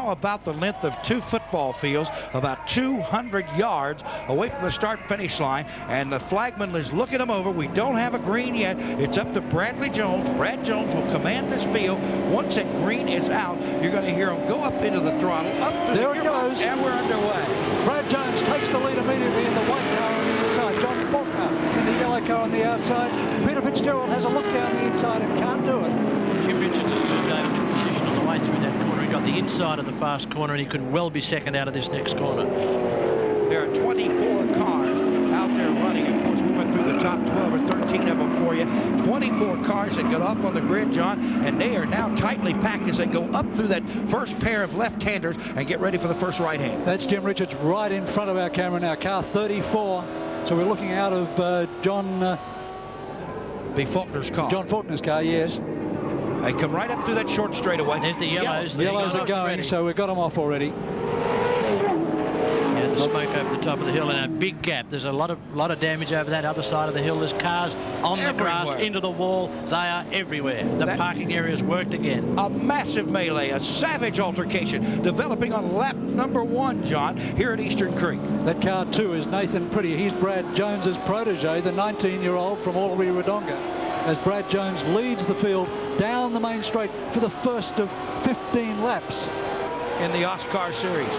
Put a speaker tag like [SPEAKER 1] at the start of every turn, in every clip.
[SPEAKER 1] now about the length of 2 football fields, about 200 yards away from the start-finish line, and the flagman is looking them over. We don't have a green yet. It's up to Bradley Jones. Brad Jones will command this field. Once that green is out, you're going to hear him go up into the throttle, up to
[SPEAKER 2] there
[SPEAKER 1] the
[SPEAKER 2] it goes,
[SPEAKER 1] and we're underway.
[SPEAKER 2] Brad Jones takes the lead immediately in the white car on the inside. John Faulkner in the yellow car on the outside. Peter Fitzgerald has a look down the inside and can't do it.
[SPEAKER 3] Jim Richards has moved over to position on the way through that corner. He got the inside of the fast corner, and he could well be second out of this next corner.
[SPEAKER 1] There are 24 cars out there running. Of course, we went through the top 12 or 13 of them for you. 24 cars that got off on the grid, John, and they are now tightly packed as they go up through that first pair of left-handers and get ready for the first right-hand.
[SPEAKER 2] That's Jim Richards right in front of our camera now, car 34. So we're looking out of John
[SPEAKER 1] Faulkner's car.
[SPEAKER 2] John Faulkner's car, yes.
[SPEAKER 1] They come right up through that short straightaway.
[SPEAKER 3] There's the yellows.
[SPEAKER 2] The yellows are going,
[SPEAKER 3] already.
[SPEAKER 2] so we've got them off already.
[SPEAKER 3] Yeah, the smoke over the top of the hill and a big gap. There's a lot of damage over that other side of the hill. There's cars on the grass, into the wall. They are everywhere. The parking area's worked again.
[SPEAKER 1] A massive melee, a savage altercation developing on lap number 1, John, here at Eastern Creek.
[SPEAKER 2] That car 2 is Nathan Pretty. He's Brad Jones's protege, the 19-year-old from Albury Wodonga, as Brad Jones leads the field down the main straight for the first of 15 laps
[SPEAKER 1] in the Auscar series.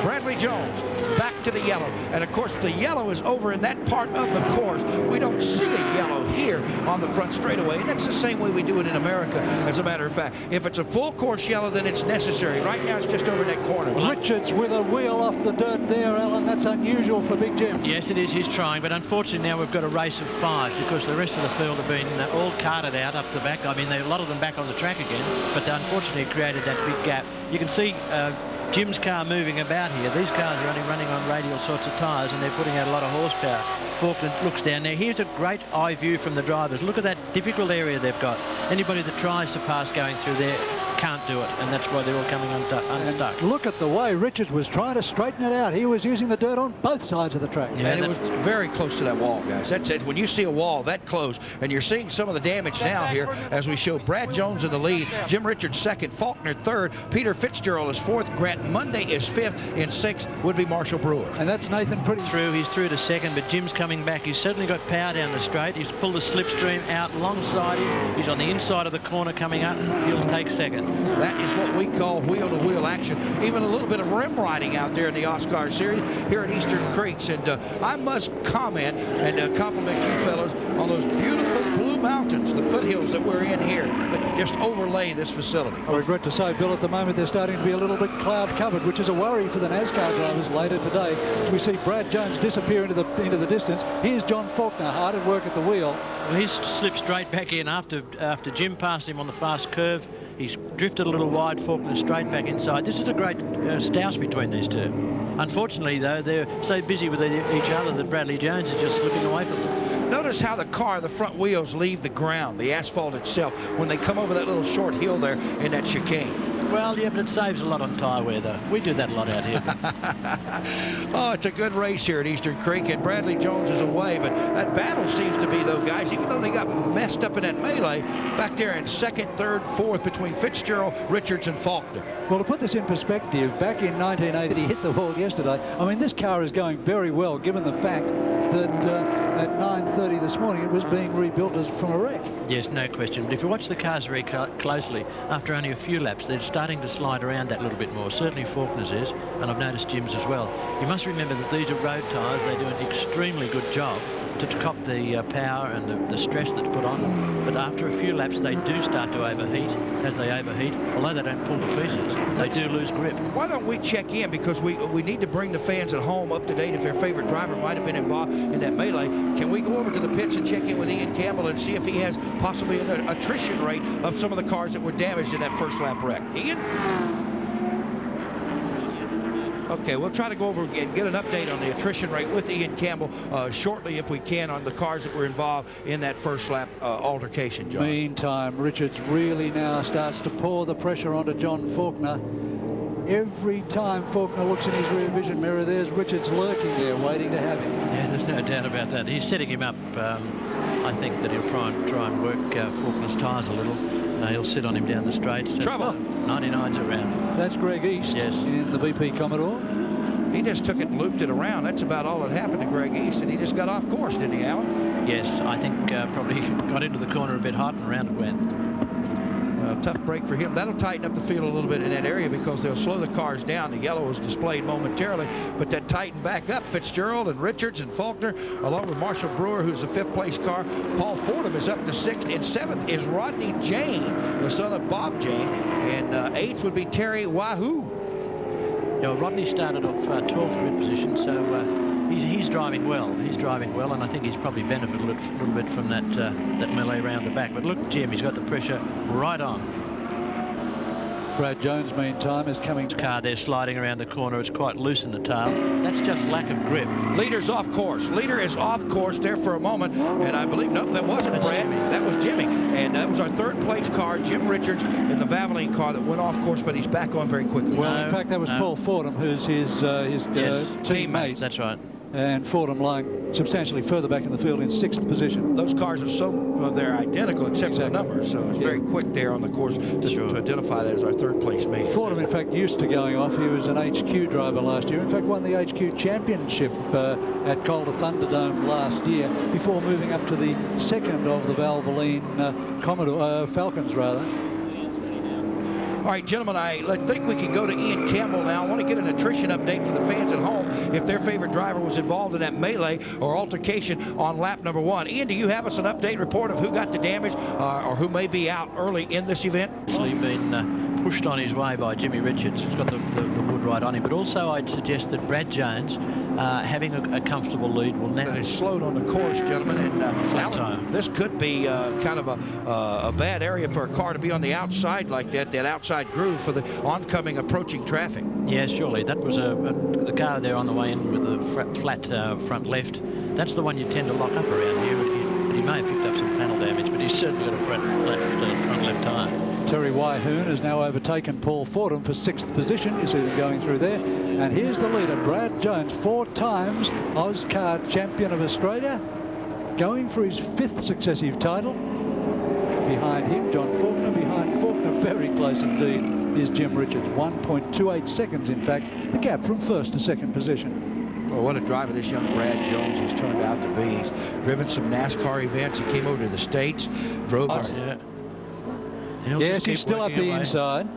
[SPEAKER 1] Bradley Jones back to the yellow, and of course the yellow is over in that part of the course. We don't see a yellow here on the front straightaway, and that's the same way we do it in America, as a matter of fact. If it's a full course yellow, then it's necessary. Right now it's just over that corner.
[SPEAKER 2] Richards with a wheel off the dirt there, Alan. That's unusual for Big Jim.
[SPEAKER 3] Yes, it is. He's trying, but unfortunately now we've got a race of 5 because the rest of the field have been all carted out up the back. I mean, a lot of them back on the track again, but unfortunately it created that big gap. You can see Jim's car moving about here. These cars are only running on radial sorts of tyres, and they're putting out a lot of horsepower. Faulkner looks down there. Here's a great eye view from the drivers. Look at that difficult area they've got. Anybody that tries to pass going through there can't do it, and that's why they're all coming unstuck.
[SPEAKER 2] And look at the way Richards was trying to straighten it out. He was using the dirt on both sides of the track.
[SPEAKER 1] Yeah, and it was very close to that wall, guys. That's it. When you see a wall that close, and you're seeing some of the damage now here as we show Brad Jones in the lead, Jim Richards second, Faulkner third, Peter Fitzgerald is fourth, Grant Monday is fifth, in sixth would be Marshall Brewer.
[SPEAKER 2] And that's Nathan Pretty.
[SPEAKER 3] He's through to second, but Jim's coming back. He's certainly got power down the straight. He's pulled the slipstream out alongside him. He's on the inside of the corner coming up. He'll take second.
[SPEAKER 1] That is what we call wheel-to-wheel action. Even a little bit of rim riding out there in the Auscar series here at Eastern Creeks. And I must comment and compliment you fellows on those beautiful blue mountains, the foothills that we're in here, that just overlay this facility.
[SPEAKER 2] I regret to say, Bill, at the moment they're starting to be a little bit cloud covered, which is a worry for the NASCAR drivers later today. As we see Brad Jones disappear into the distance. Here's John Faulkner hard at work at the wheel.
[SPEAKER 3] Well, he's slipped straight back in after Jim passed him on the fast curve. He's drifted a little wide, Faulkner straight back inside. This is a great stouse between these two. Unfortunately, though, they're so busy with each other that Bradley Jones is just slipping away from them.
[SPEAKER 1] Notice how the front wheels leave the ground, the asphalt itself, when they come over that little short hill there in that chicane.
[SPEAKER 3] Well, yeah, but it saves a lot on tyre wear, though. We do that a lot out here.
[SPEAKER 1] Oh, it's a good race here at Eastern Creek, and Bradley Jones is away, but that battle seems to be, though, guys, even though they got messed up in that melee, back there in second, third, fourth between Fitzgerald, Richards, and Faulkner.
[SPEAKER 2] Well, to put this in perspective, back in 1980, he hit the wall yesterday. I mean, this car is going very well, given the fact that at 9:30 this morning, it was being rebuilt from a wreck.
[SPEAKER 3] Yes, no question. But if you watch the cars very closely, after only a few laps, they're starting to slide around that little bit more. Certainly Faulkner's is, and I've noticed Jim's as well. You must remember that these are road tyres. They do an extremely good job to cop the power and the stress that's put on them. But after a few laps, they do start to overheat. As they overheat, although they don't pull to pieces, they do lose grip.
[SPEAKER 1] Why don't we check in, because we need to bring the fans at home up to date if their favorite driver might have been involved in that melee. Can we go over to the pits and check in with Ian Campbell and see if he has possibly an attrition rate of some of the cars that were damaged in that first lap wreck? Ian? Okay, we'll try to go over and get an update on the attrition rate with Ian Campbell shortly, if we can, on the cars that were involved in that first lap altercation, John.
[SPEAKER 2] Meantime, Richards really now starts to pour the pressure onto John Faulkner. Every time Faulkner looks in his rear vision mirror, there's Richards lurking there, waiting to have him.
[SPEAKER 3] Yeah, there's no doubt about that. He's setting him up. I think that he'll try and work Faulkner's tyres a little. No, he'll sit on him down the straight. So
[SPEAKER 1] Trouble.
[SPEAKER 3] 99's around.
[SPEAKER 2] That's Greg East.
[SPEAKER 3] Yes.
[SPEAKER 2] In the VP Commodore.
[SPEAKER 1] He just took it and looped it around. That's about all that happened to Greg East, and he just got off course, didn't he, Alan?
[SPEAKER 3] Yes, I think probably got into the corner a bit hot and around it went.
[SPEAKER 1] Tough break for him. That'll tighten up the field a little bit in that area because they'll slow the cars down. The yellow is displayed momentarily, but that tightened back up. Fitzgerald and Richards and Faulkner, along with Marshall Brewer, who's the 5th place car. Paul Fordham is up to 6th. In 7th is Rodney Jane, the son of Bob Jane. And 8th would be Terry Wahoo.
[SPEAKER 3] Yeah, Rodney started off 12th grid position, so he's driving well. He's driving well, and I think he's probably benefited a little bit from that melee round the back. But look, Jim, he's got the pressure right on.
[SPEAKER 2] Brad Jones, meantime, is coming.
[SPEAKER 3] Car there sliding around the corner. It's quite loose in the tail. That's just lack of grip.
[SPEAKER 1] Leader's off course. Leader is off course there for a moment, and I believe, nope, that wasn't
[SPEAKER 3] That's
[SPEAKER 1] Brad.
[SPEAKER 3] Jimmy.
[SPEAKER 1] That was Jimmy, and that was our 3rd place car, Jim Richards, in the Valvoline car that went off course, but he's back on very quickly.
[SPEAKER 2] Well,
[SPEAKER 3] No,
[SPEAKER 2] in fact, that was
[SPEAKER 3] no.
[SPEAKER 2] Paul Fordham, who's his
[SPEAKER 3] Yes.
[SPEAKER 2] teammate.
[SPEAKER 3] That's right.
[SPEAKER 2] And Fordham lying substantially further back in the field in 6th position.
[SPEAKER 1] Those cars are so, well, they're identical except for the
[SPEAKER 2] Exactly.
[SPEAKER 1] numbers, so it's very quick there on the course to identify that as our 3rd place mate.
[SPEAKER 2] Fordham, in fact, used to going off. He was an HQ driver last year. In fact, won the HQ championship at Calder Thunderdome last year before moving up to the 2nd of the Valvoline Falcons, rather.
[SPEAKER 1] All right, gentlemen, I think we can go to Ian Campbell now. I want to get an attrition update for the fans at home if their favorite driver was involved in that melee or altercation on lap number 1. Ian, do you have us an update report of who got the damage or who may be out early in this event?
[SPEAKER 3] Actually been pushed on his way by Jimmy Richards. He's got the wood right on him. But also I'd suggest that Brad Jones, having a comfortable lead, will now...
[SPEAKER 1] That is slowed on the course, gentlemen. And Alan, this could be kind of a bad area for a car to be on the outside like that outside groove for the oncoming, approaching traffic.
[SPEAKER 3] Yeah, surely. That was the car there on the way in with the flat front left. That's the one you tend to lock up around here. He may have picked up some panel damage, but he's certainly got a flat front left tyre.
[SPEAKER 2] Terry Wyhoon has now overtaken Paul Fordham for 6th position. You see them going through there. And here's the leader, Brad Jones, 4 times Auscar champion of Australia, going for his 5th successive title. Behind him, John Faulkner. Behind Faulkner, very close indeed, is Jim Richards. 1.28 seconds, in fact, the gap from 1st to 2nd position.
[SPEAKER 1] Well, what a driver this young Brad Jones has turned out to be. He's driven some NASCAR events. He came over to the States, drove...
[SPEAKER 3] Yeah.
[SPEAKER 2] Yes, he's still up the inside.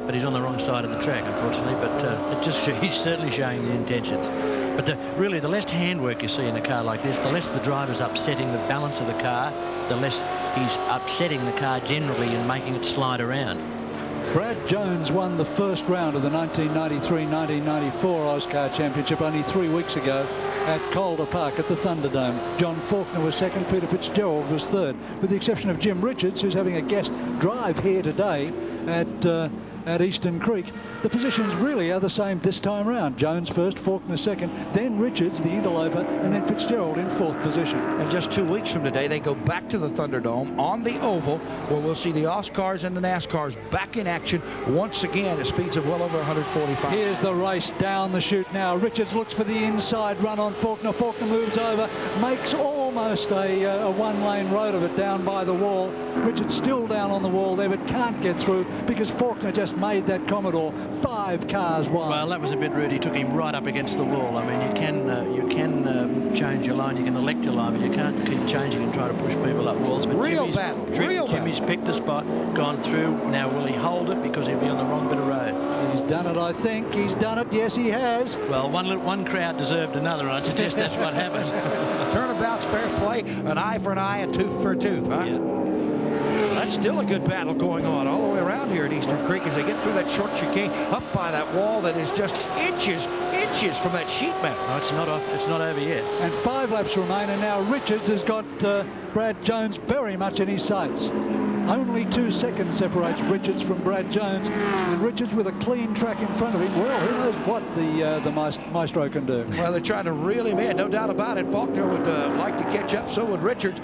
[SPEAKER 3] But he's on the wrong side of the track, unfortunately. But he's certainly showing the intentions. But really, the less handwork you see in a car like this, the less the driver's upsetting the balance of the car, the less he's upsetting the car generally and making it slide around.
[SPEAKER 2] Brad Jones won the first round of the 1993-1994 Auscar Championship only 3 weeks ago at Calder Park at the Thunderdome. John Faulkner was 2nd, Peter Fitzgerald was 3rd, with the exception of Jim Richards, who's having a guest drive here today at Eastern Creek. The positions really are the same this time around. Jones 1st, Faulkner 2nd, then Richards, the interloper, and then Fitzgerald in 4th position.
[SPEAKER 1] And just 2 weeks from today, they go back to the Thunderdome on the oval, where we'll see the Auscars and the NASCARs back in action once again at speeds of well over 145.
[SPEAKER 2] Here's the race down the chute now. Richards looks for the inside run on Faulkner. Faulkner moves over, makes almost a one-lane road of it down by the wall. Richards still down on the wall there, but can't get through because Faulkner just made that Commodore 5 cars wide.
[SPEAKER 3] Well, that was a bit rude. He took him right up against the wall. I mean, you can change your line, you can elect your line, but you can't keep changing and try to push people up walls. But
[SPEAKER 1] Real
[SPEAKER 3] Jimmy's picked the spot, gone through. Now, will he hold it because he'll be on the wrong bit of road?
[SPEAKER 2] He's done it, I think. He's done it. Yes, he has.
[SPEAKER 3] Well, one crowd deserved another. I'd suggest that's what happened.
[SPEAKER 1] Turnabout's fair play, an eye for an eye, a tooth for a tooth, huh?
[SPEAKER 3] Yeah.
[SPEAKER 1] That's still a good battle going on all the way around here at Eastern Creek as they get through that short chicane up by that wall that is just inches from that sheet metal.
[SPEAKER 3] No, it's not off. It's not over yet.
[SPEAKER 2] And 5 laps remain, and now Richards has got Brad Jones very much in his sights. Only 2 seconds separates Richards from Brad Jones, and Richards with a clean track in front of him. Well, who knows what the Maestro can do.
[SPEAKER 1] Well, they're trying to reel him in, no doubt about it. Faulkner would like to catch up, so would Richards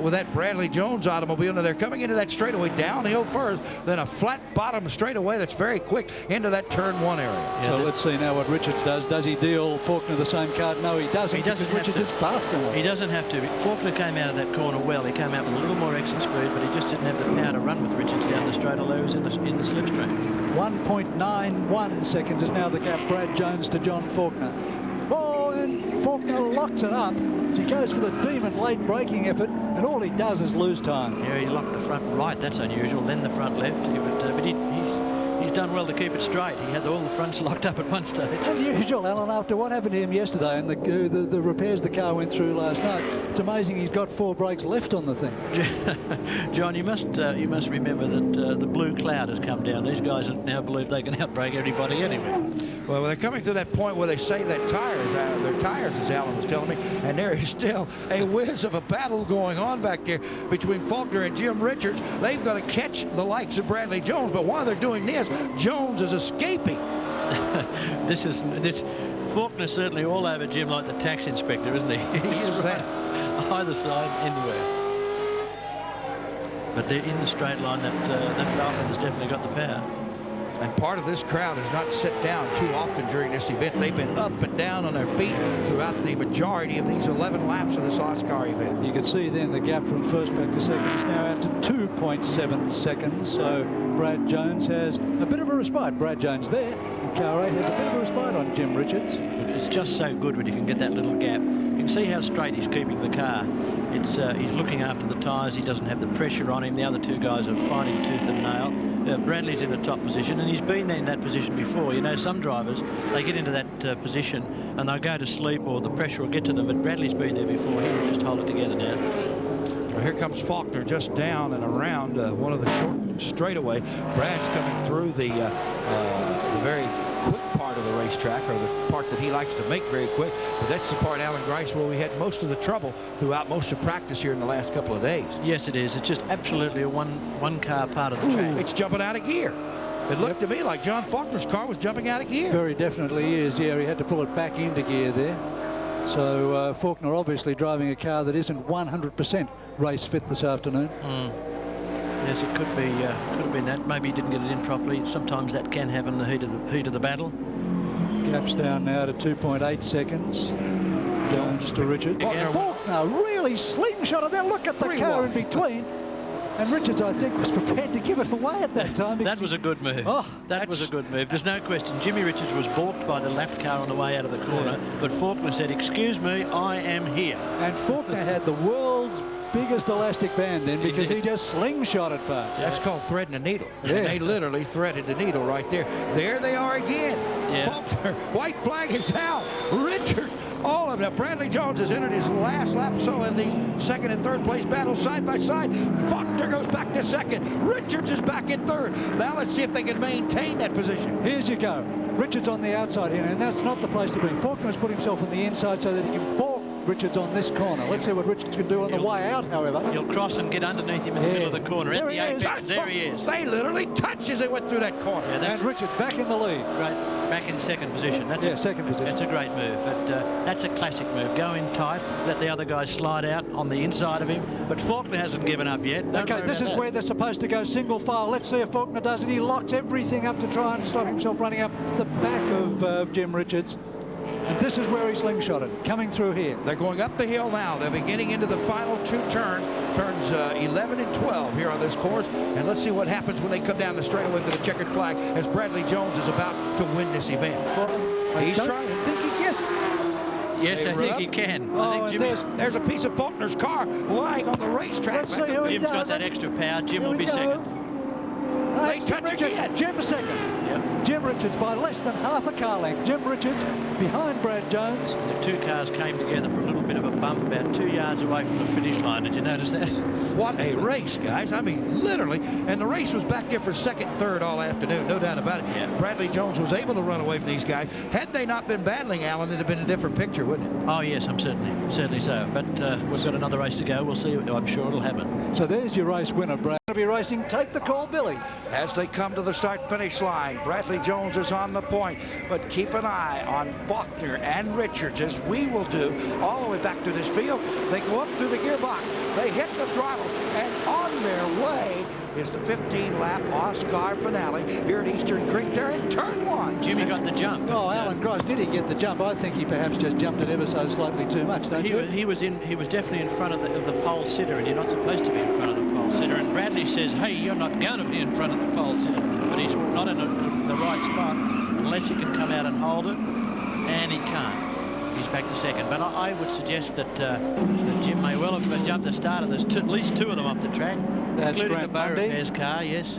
[SPEAKER 1] with that Bradley Jones automobile. Now they're coming into that straightaway downhill first, then a flat bottom straightaway that's very quick into that turn 1 area.
[SPEAKER 3] Yeah,
[SPEAKER 2] So let's see now what Richards does. Does he deal Faulkner the same card? No, he doesn't.
[SPEAKER 3] He doesn't
[SPEAKER 2] because Richards is faster.
[SPEAKER 3] He doesn't have to. Faulkner came out of that corner well. He came out with a little more exit speed, but he just didn't have the power to run with Richards down the straight, although he was in the slipstream.
[SPEAKER 2] 1.91 seconds is now the gap. Brad Jones to John Faulkner. Oh, and Faulkner locks it up. He goes for the demon late braking effort, and all he does is lose time.
[SPEAKER 3] Yeah, he locked the front right. That's unusual. Then the front left. But he's done well to keep it straight. He had all the fronts locked up at one stage.
[SPEAKER 2] Unusual, Alan, after what happened to him yesterday and the repairs the car went through last night. It's amazing he's got 4 brakes left on the thing.
[SPEAKER 3] John, you must remember that the blue cloud has come down. These guys now believe they can outbrake everybody anyway.
[SPEAKER 1] Well, they're coming to that point where they say that their tires, as Alan was telling me, and there is still a whiz of a battle going on back there between Faulkner and Jim Richards. They've got to catch the likes of Bradley Jones, but while they're doing this, Jones is escaping.
[SPEAKER 3] this Faulkner certainly all over Jim like the tax inspector, isn't he?
[SPEAKER 1] He is that.
[SPEAKER 3] Either side, anywhere. But they're in the straight line. That Falcon has definitely got the power.
[SPEAKER 1] And part of this crowd has not sit down too often during this event. They've been up and down on their feet throughout the majority of these 11 laps of this Auscar event.
[SPEAKER 2] You can see then the gap from first back to second is now out to 2.7 seconds. So Brad Jones has a bit of a respite. Brad Jones there. And car 8 has a bit of a respite on Jim Richards.
[SPEAKER 3] It's just so good when you can get that little gap. You can see how straight he's keeping the car. He's looking after the tyres. He doesn't have the pressure on him. The other 2 guys are fighting tooth and nail. Bradley's in the top position, and he's been in that position before. You know, some drivers, they get into that position and they'll go to sleep or the pressure will get to them, but Bradley's been there before. He will just hold it together now.
[SPEAKER 1] Well, here comes Faulkner just down and around one of the short straightaway. Brad's coming through the very quick part of the racetrack, or the part that he likes to make very quick, but that's the part, Alan Grice, where we had most of the trouble throughout most of practice here in the last couple of days.
[SPEAKER 3] Yes, it is. It's just absolutely a one car part of the track.
[SPEAKER 1] It's jumping out of gear. It looked to me like John Faulkner's car was jumping out of gear.
[SPEAKER 2] Very definitely is. Yeah, he had to pull it back into gear there. So Faulkner obviously driving a car that isn't 100% race fit this afternoon.
[SPEAKER 3] Yes, it could have been that. Maybe he didn't get it in properly. Sometimes that can happen in the heat of the battle.
[SPEAKER 2] Gap's down now to 2.8 seconds. Jones to Richards. Faulkner really slingshotted there. Look at the car in between. And Richards, I think, was prepared to give it away at that time.
[SPEAKER 3] That was a good move.
[SPEAKER 2] Oh,
[SPEAKER 3] that was a good move. There's no question. Jimmy Richards was balked by the lapped car on the way out of the corner, but Faulkner said, "Excuse me, I am here."
[SPEAKER 2] And Faulkner had the world's biggest elastic band then, because he just slingshotted past.
[SPEAKER 1] That's called threading a needle.
[SPEAKER 2] Yeah.
[SPEAKER 1] And they literally threaded the needle right there. There they are again.
[SPEAKER 3] Yeah.
[SPEAKER 1] Faulkner, white flag is out. Richard, all of them. Now, Bradley Jones has entered his last lap, so in the second and third place battle side by side. Faulkner goes back to second. Richards is back in third. Now let's see if they can maintain that position.
[SPEAKER 2] Here's you go. Richards on the outside here, and that's not the place to be. Faulkner has put himself on the inside so that he can balk Richards on this corner. Let's see what Richards can do on the way out, however.
[SPEAKER 3] He'll cross and get underneath him in the middle of the corner.
[SPEAKER 2] There
[SPEAKER 3] At the
[SPEAKER 2] he is.
[SPEAKER 3] apex, there he is.
[SPEAKER 1] They literally touched as they went through that corner.
[SPEAKER 3] Yeah,
[SPEAKER 2] And Richards back in the lead.
[SPEAKER 3] Right, back in second position.
[SPEAKER 2] Second position.
[SPEAKER 3] That's a great move. That's a classic move. Go in tight, let the other guys slide out on the inside of him. But Faulkner hasn't given up yet.
[SPEAKER 2] Okay, this is where they're supposed to go single file. Let's see if Faulkner does it. He locks everything up to try and stop himself running up the back of Jim Richards. And this is where he slingshotted, coming through here.
[SPEAKER 1] They're going up the hill now. They're beginning into the final 2 turns, turns 11 and 12 here on this course. And let's see what happens when they come down the straightaway for the checkered flag, as Bradley Jones is about to win this event. He's trying.
[SPEAKER 3] Yes, I think he can. I think Jimmy,
[SPEAKER 1] there's a piece of Faulkner's car lying on the racetrack.
[SPEAKER 2] Let's see who he
[SPEAKER 3] Jim's got that extra power. Jim will be second.
[SPEAKER 1] They touch again.
[SPEAKER 2] Jim second.
[SPEAKER 3] Yep.
[SPEAKER 2] Jim Richards by less than half a car length. Jim Richards behind Brad Jones.
[SPEAKER 3] The 2 cars came together for a little bit of a bump about 2 yards away from the finish line. Did you notice that?
[SPEAKER 1] What a race, guys. I mean, literally. And the race was back there for second, third all afternoon. No doubt about it.
[SPEAKER 3] Yeah.
[SPEAKER 1] Bradley Jones was able to run away from these guys. Had they not been battling, Alan, it'd have been a different picture, wouldn't it?
[SPEAKER 3] Oh, yes, I'm certainly so. But we've got another race to go. We'll see. I'm sure it'll happen.
[SPEAKER 2] So there's your race winner, Brad. Going to be racing. Take the call, Billy.
[SPEAKER 1] As they come to the start-finish line, Bradley Jones is on the point, but keep an eye on Faulkner and Richards, as we will do all the way back to this field. They go up through the gearbox, they hit the throttle, and on their way is the 15-lap Auscar finale here at Eastern Creek. They're in turn 1.
[SPEAKER 3] Jimmy got the jump.
[SPEAKER 2] Oh, Alan Grice, did he get the jump? I think he perhaps just jumped it ever so slightly too much, don't you?
[SPEAKER 3] He was definitely in front of the pole sitter, and you're not supposed to be in front of the pole sitter, and Bradley says, hey, you're not going to be in front of the pole sitter, but he's not in the right spot unless he can come out and hold it, and he can't. He's back to second, but I would suggest that, that Jim may well have jumped the start, and there's at least 2 of them off the track,
[SPEAKER 2] That's
[SPEAKER 3] including the
[SPEAKER 2] Grant
[SPEAKER 3] Bow
[SPEAKER 2] Mundy.
[SPEAKER 3] Repairs car, yes.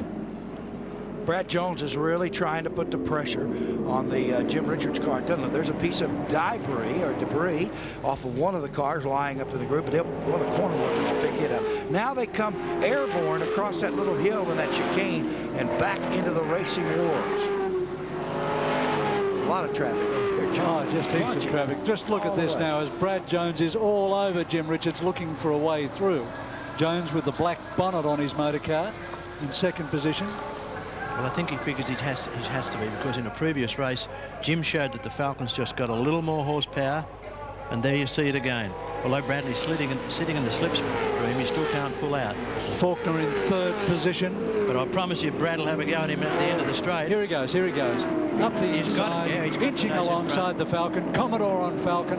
[SPEAKER 1] Brad Jones is really trying to put the pressure on the Jim Richards car. There's a piece of debris off of one of the cars lying up in the group, but one of the corner workers will pick it up. Now they come airborne across that little hill in that chicane and back into the racing wars. A lot of traffic over here, John.
[SPEAKER 2] Oh, just heaps of traffic. Just look at this now as Brad Jones is all over Jim Richards looking for a way through. Jones with the black bonnet on his motor car in second position.
[SPEAKER 3] Well, I think he figures he has to be, because in a previous race, Jim showed that the Falcon's just got a little more horsepower, and there you see it again. Although Bradley's sitting in the slipstream, he still can't pull out.
[SPEAKER 2] Faulkner in third position.
[SPEAKER 3] But I promise you, Brad will have a go at him at the end of the straight.
[SPEAKER 2] Here he goes, here he goes. Up the inside, inching alongside the Falcon. Commodore on Falcon.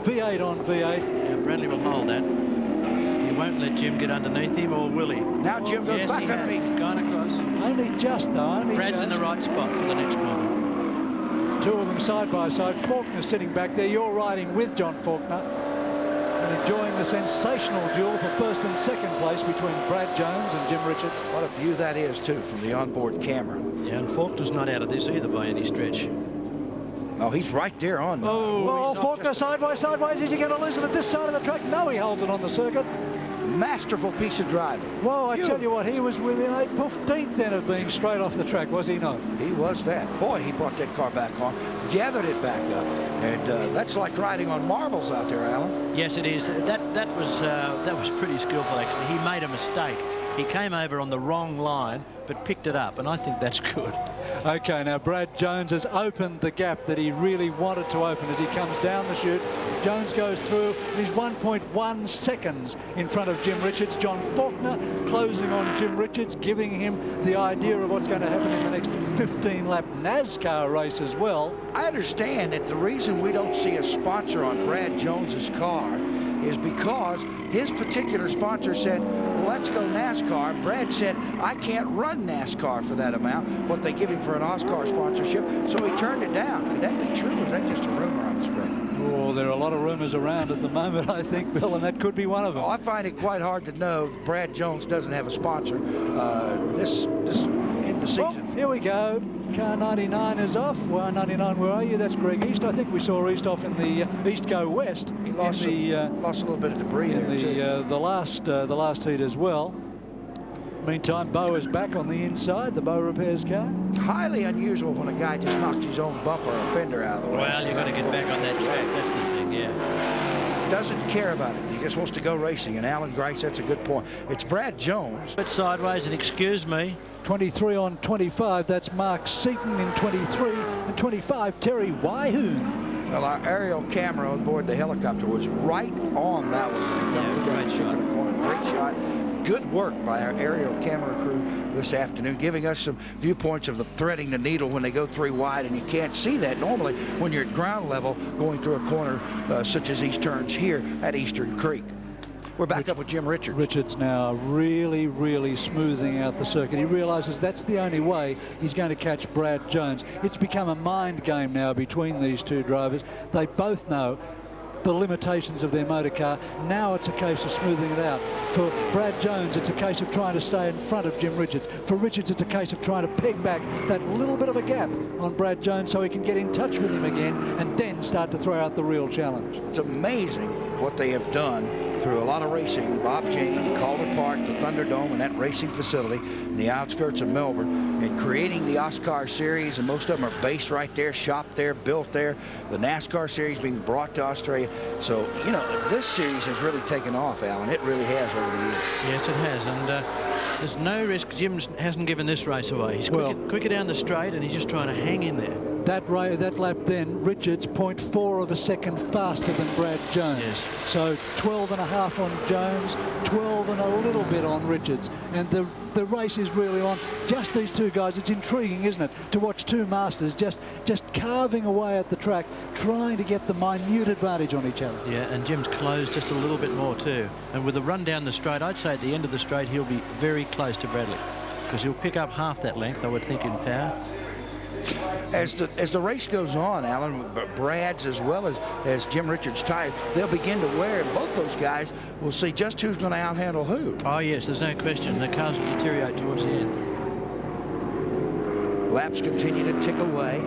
[SPEAKER 2] V8 on V8.
[SPEAKER 3] Yeah, Bradley will hold that. He won't let Jim get underneath him, or will he?
[SPEAKER 1] Now Jim goes
[SPEAKER 3] yes,
[SPEAKER 1] back underneath.
[SPEAKER 3] He's gone across.
[SPEAKER 2] Only just though, only
[SPEAKER 3] Brad's in the right spot for the next corner.
[SPEAKER 2] 2 of them side by side. Faulkner sitting back there. You're riding with John Faulkner and enjoying the sensational duel for first and second place between Brad Jones and Jim Richards.
[SPEAKER 1] What a view that is, too, from the onboard camera.
[SPEAKER 3] Yeah, and Faulkner's not out of this either by any stretch.
[SPEAKER 1] Oh, he's right there on.
[SPEAKER 2] Oh, Faulkner sideways. Is he going to lose it at this side of the track? No, he holds it on the circuit.
[SPEAKER 1] Masterful piece of driving.
[SPEAKER 2] Whoa, I tell you what, he was within 8/15 then of being straight off the track, was he not?
[SPEAKER 1] He was that. Boy, he brought that car back on, gathered it back up, and that's like riding on marbles out there, Alan.
[SPEAKER 3] Yes, it is. That was pretty skillful, actually. He made a mistake. He came over on the wrong line, but picked it up, and I think that's good.
[SPEAKER 2] Okay, now Brad Jones has opened the gap that he really wanted to open as he comes down the chute. Jones goes through, and he's 1.1 seconds in front of Jim Richards. John Faulkner closing on Jim Richards, giving him the idea of what's going to happen in the next 15-lap NASCAR race as well.
[SPEAKER 1] I understand that the reason we don't see a sponsor on Brad Jones's car is because his particular sponsor said, let's go NASCAR. Brad said, I can't run NASCAR for that amount, what they give him for an Auscar sponsorship, so he turned it down. Could that be true, or is that just a rumor I'm spreading?
[SPEAKER 2] Oh, there are a lot of rumors around at the moment, I think, Bill, and that could be one of them.
[SPEAKER 1] Oh, I find it quite hard to know Brad Jones doesn't have a sponsor this in the season.
[SPEAKER 2] Well, here we go. Car 99 is off. Well, 99, where are you? That's Greg East. I think we saw East off in the East go west.
[SPEAKER 1] He lost a little bit of debris there, too.
[SPEAKER 2] The last heat as well. Meantime, Bo is back on the inside, the Bow Repairs car.
[SPEAKER 1] Highly unusual when a guy just knocks his own bumper or fender out of the way.
[SPEAKER 3] Well, you've got to get back on that track. That's the thing, yeah.
[SPEAKER 1] Doesn't care about it. He just wants to go racing. And Alan Grice, that's a good point. It's Brad Jones.
[SPEAKER 3] Bit sideways, and excuse me.
[SPEAKER 2] 23 on 25. That's Mark Seaton in 23. And 25, Terry Wyhoon.
[SPEAKER 1] Well, our aerial camera on board the helicopter was right on that one.
[SPEAKER 3] Yeah, great shot.
[SPEAKER 1] Great shot. Good work by our aerial camera crew this afternoon, giving us some viewpoints of the threading the needle when they go 3 wide, and you can't see that normally when you're at ground level going through a corner such as these turns here at Eastern Creek. We're back up with Jim Richards.
[SPEAKER 2] Richards now really smoothing out the circuit. He realizes that's the only way he's going to catch Brad Jones. It's become a mind game now between these two drivers. They both know the limitations of their motor car. Now it's a case of smoothing it out. For Brad Jones, it's a case of trying to stay in front of Jim Richards. For Richards, it's a case of trying to peg back that little bit of a gap on Brad Jones so he can get in touch with him again and then start to throw out the real challenge.
[SPEAKER 1] It's amazing what they have done through a lot of racing. Bob Jane, Calder Park, the Thunderdome, and that racing facility in the outskirts of Melbourne, and creating the Auscar series, and most of them are based right there, shopped there, built there. The NASCAR series being brought to Australia. So, you know, this series has really taken off, Alan. It really has over the years.
[SPEAKER 3] Yes, it has, and there's no risk. Jim hasn't given this race away. He's quicker down the straight, and he's just trying to hang in there.
[SPEAKER 2] That lap then, Richards 0.4 of a second faster than Brad Jones.
[SPEAKER 3] Yes.
[SPEAKER 2] So 12.5 on Jones, 12 and a little bit on Richards. and the race is really on. Just these two guys. It's intriguing, isn't it, to watch two masters just carving away at the track, trying to get the minute advantage on each other.
[SPEAKER 3] Yeah, and Jim's closed just a little bit more too. And with a run down the straight, I'd say at the end of the straight he'll be very close to Bradley, because he'll pick up half that length, I would think, in power.
[SPEAKER 1] As the race goes on, Alan, Brad's as well as Jim Richards' tires, they'll begin to wear, and both those guys will see just who's going to outhandle who.
[SPEAKER 3] Oh yes, there's no question. The cars will deteriorate towards the end.
[SPEAKER 1] Laps continue to tick away.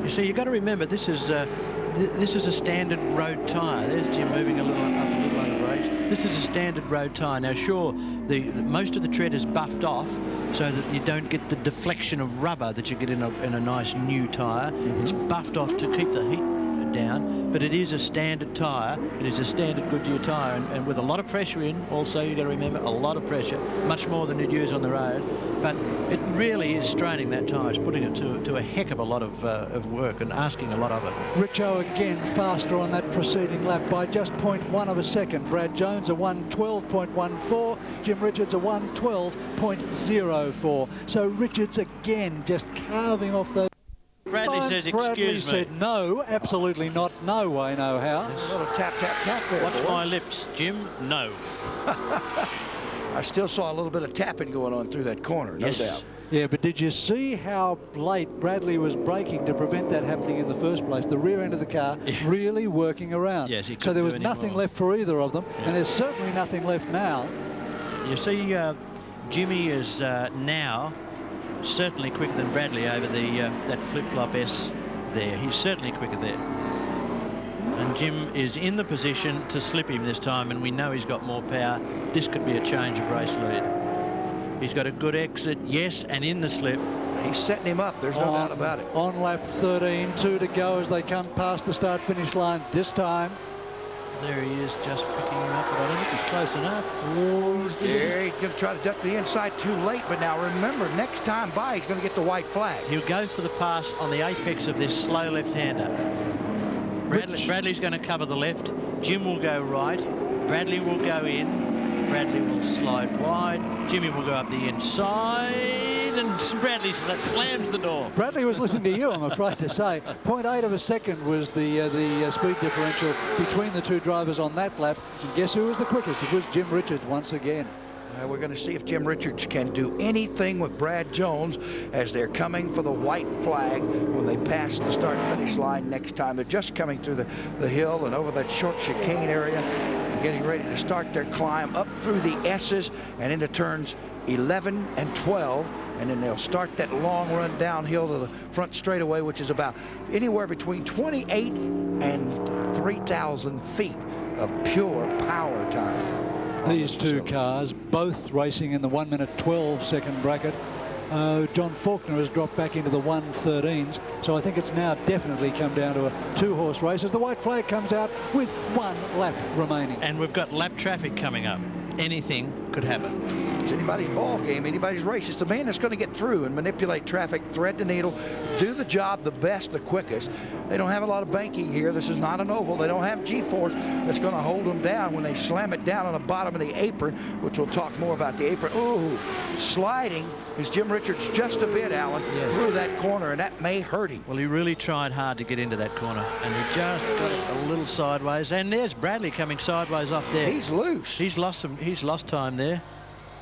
[SPEAKER 3] You see, you've got to remember, this is a standard road tyre. There's Jim moving a little up a little on the brakes. This is a standard road tyre. Now, sure, most of the tread is buffed off so that you don't get the deflection of rubber that you get in a nice new tyre. It's buffed off to keep the heat down, but it is a standard tyre. It is a standard Goodyear tyre, and with a lot of pressure in, also, you've got to remember, a lot of pressure, much more than you'd use on the road. But it really is straining that tyre. It's putting it to a heck of a lot of work and asking a lot of it.
[SPEAKER 2] Richo again faster on that preceding lap by just 0.1 of a second. Brad Jones a 1:12.14, Jim Richards a 1:12.04. So Richards again just carving off those.
[SPEAKER 3] Bradley says,
[SPEAKER 2] Bradley
[SPEAKER 3] excuse me.
[SPEAKER 2] said no, absolutely not, no way, no how.
[SPEAKER 1] A little tap, tap, tap there.
[SPEAKER 3] Watch my lips, Jim. No.
[SPEAKER 1] I still saw a little bit of tapping going on through that corner, no doubt.
[SPEAKER 2] Yeah, but did you see how late Bradley was braking to prevent that happening in the first place? The rear end of the car really working around.
[SPEAKER 3] Yes, he
[SPEAKER 2] so there was
[SPEAKER 3] couldn't do
[SPEAKER 2] nothing
[SPEAKER 3] any more.
[SPEAKER 2] left for either of them, and there's certainly nothing left now.
[SPEAKER 3] You see, Jimmy is now certainly quicker than Bradley over that flip-flop S there. He's certainly quicker there. And Jim is in the position to slip him this time, and we know he's got more power. This could be a change of race lead. He's got a good exit, yes, and in the slip.
[SPEAKER 1] He's setting him up, there's no doubt about it.
[SPEAKER 2] On lap 13, 2 to go as they come past the start-finish line this time.
[SPEAKER 3] There he is, just picking him up, but I don't think he's close enough.
[SPEAKER 1] There, he's going to try to duck the inside too late, but now remember, next time by, he's going to get the white flag.
[SPEAKER 3] He'll go for the pass on the apex of this slow left-hander. Bradley's going to cover the left. Jim will go right. Bradley will go in. Bradley will slide wide. Jimmy will go up the inside, and Bradley slams the door.
[SPEAKER 2] Bradley was listening to you, I'm afraid to say. 0.8 of a second was the speed differential between the two drivers on that lap. And guess who was the quickest? It was Jim Richards once again.
[SPEAKER 1] We're going to see if Jim Richards can do anything with Brad Jones as they're coming for the white flag when they pass the start-finish line next time. They're just coming through the hill and over that short chicane area, getting ready to start their climb up through the S's and into turns 11 and 12. And then they'll start that long run downhill to the front straightaway, which is about anywhere between 28 and 3,000 feet of pure power time.
[SPEAKER 2] These two cars, both racing in the 1:12 bracket. John Faulkner has dropped back into the 1:13s, so I think it's now definitely come down to a two-horse race as the white flag comes out with 1 lap remaining.
[SPEAKER 3] And we've got lap traffic coming up. Anything could happen.
[SPEAKER 1] It's anybody's ball game, anybody's race. It's the man that's going to get through and manipulate traffic, thread the needle, do the job the best, the quickest. They don't have a lot of banking here. This is not an oval. They don't have G-force that's going to hold them down when they slam it down on the bottom of the apron, which we'll talk more about the apron. Ooh, sliding is Jim Richards just a bit, Alan, through that corner, and that may hurt him.
[SPEAKER 3] Well, he really tried hard to get into that corner, and he just got it a little sideways. And there's Bradley coming sideways off there.
[SPEAKER 1] He's loose.
[SPEAKER 3] He's lost time there.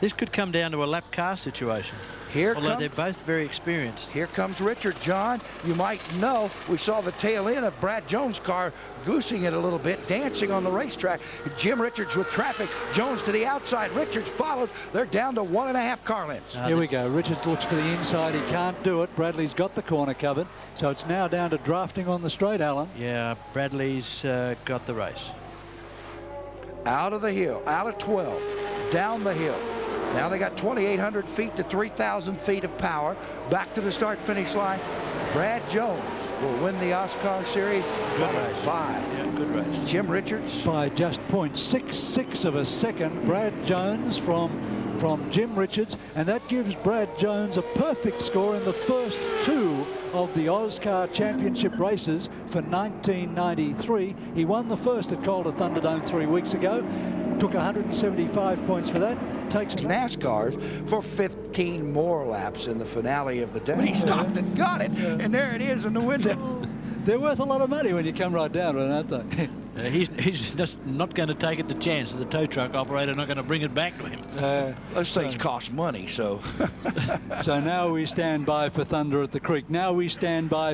[SPEAKER 3] This could come down to a lap car situation. Although they're both very experienced.
[SPEAKER 1] Here comes Richard, John. You might know we saw the tail end of Brad Jones' car goosing it a little bit, dancing on the racetrack. Jim Richards with traffic. Jones to the outside. Richards follows. They're down to 1.5 car lengths.
[SPEAKER 2] Here we go. Richards looks for the inside. He can't do it. Bradley's got the corner covered. So it's now down to drafting on the straight, Alan.
[SPEAKER 3] Yeah, Bradley's got the race.
[SPEAKER 1] Out of the hill, out of 12, down the hill. Now they got 2,800 feet to 3,000 feet of power. Back to the start-finish line. Brad Jones will win the Auscar Series.
[SPEAKER 3] Good race.
[SPEAKER 1] Yeah,
[SPEAKER 3] good race.
[SPEAKER 1] Jim Richards.
[SPEAKER 2] By just 0.66 of a second, Brad Jones from Jim Richards, and that gives Brad Jones a perfect score in the first 2 of the Auscar Championship races for 1993. He won the first at Calder Thunderdome 3 weeks ago. took 175 points for that. Takes
[SPEAKER 1] NASCAR's for 15 more laps in the finale of the day. But he stopped and got it, and there it is in the window.
[SPEAKER 2] They're worth a lot of money when you come right down to it, aren't they?
[SPEAKER 3] He's just not going to take it the chance. The tow truck operator not going to bring it back to him.
[SPEAKER 1] Those things cost money, so.
[SPEAKER 2] So now we stand by for Thunder at the Creek. Now we stand by